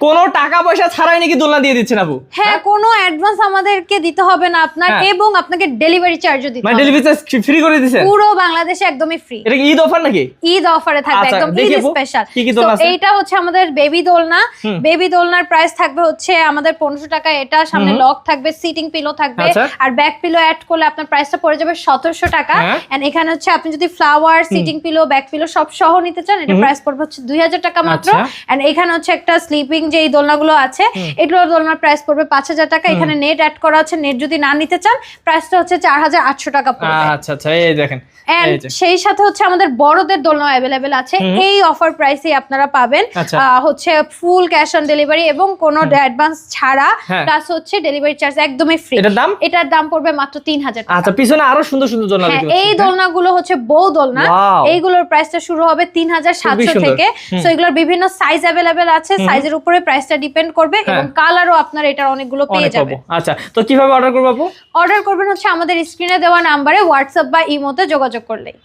কোনো টাকা পয়সা ছাড়াই নাকি দোলনা দিয়ে দিচ্ছেন আপু? হ্যাঁ, কোনো অ্যাডভান্স আমাদেরকে দিতে হবে না আপনার, এবং আপনাকে ডেলিভারি চার্জও দিতে হবে। মানে ডেলিভারি চার্জ ফ্রি করে দিয়েছেন পুরো বাংলাদেশে একদমই ফ্রি। এটা কি ঈদ অফার নাকি? ঈদ অফারে থাকবে, একদম ঈদ স্পেশাল। তো এইটা হচ্ছে আমাদের বেবি দোলনা। বেবি দোলনার প্রাইস থাকবে হচ্ছে আমাদের 1500 টাকা। এটা সামনে লক থাকবে, সিটিং পিলো থাকবে, আর ব্যাক পিলো অ্যাড করলে আপনার প্রাইসটা পড়ে যাবে 1700 টাকা। এন্ড এখানে হচ্ছে আপনি যদি flower, sitting pillow, back pillow সব সহ নিতে চান, এটা প্রাইস পড়বে হচ্ছে 2000 টাকা মাত্র। এন্ড এখানে হচ্ছে একটা স্লিপিং যে এই দোলনাগুলো আছে, এগুলোর দোলনার প্রাইস পড়বে 5000 টাকা। এখানে নেট অ্যাড করা আছে, নেট যদি না নিতে চান প্রাইসটা হচ্ছে 4800 টাকা পড়বে। আচ্ছা আচ্ছা, এই দেখেন। এন্ড সেই সাথে হচ্ছে আমাদের বড়দের দোলনা अवेलेबल আছে, এই অফার প্রাইসে আপনারা পাবেন হচ্ছে ফুল ক্যাশ অন ডেলিভারি এবং কোনো অ্যাডভান্স ছাড়া, প্লাস হচ্ছে ডেলিভারি চার্জ একদমই ফ্রি। এটার দাম পড়বে মাত্র 3000 টাকা। আচ্ছা, পিছনে আরো সুন্দর সুন্দর দোলনা দেখতে পাচ্ছি। এই দোলনাগুলো হচ্ছে বউ দোলনা, এইগুলোর প্রাইসটা শুরু হবে 3700 থেকে। সো এগুলোর বিভিন্ন সাইজ अवेलेबल আছে, সাইজের উপরে প্রাইসটা ডিপেন্ড করবে, এবং কালারও আপনারা এটার অনেকগুলো পেয়ে যাবেন। আচ্ছা, তো কিভাবে অর্ডার করব আপু? অর্ডার করবেন হচ্ছে আমাদের স্ক্রিনে দেওয়া নম্বরে হোয়াটসঅ্যাপ বা ইমোতে যোগাযোগ করলেই।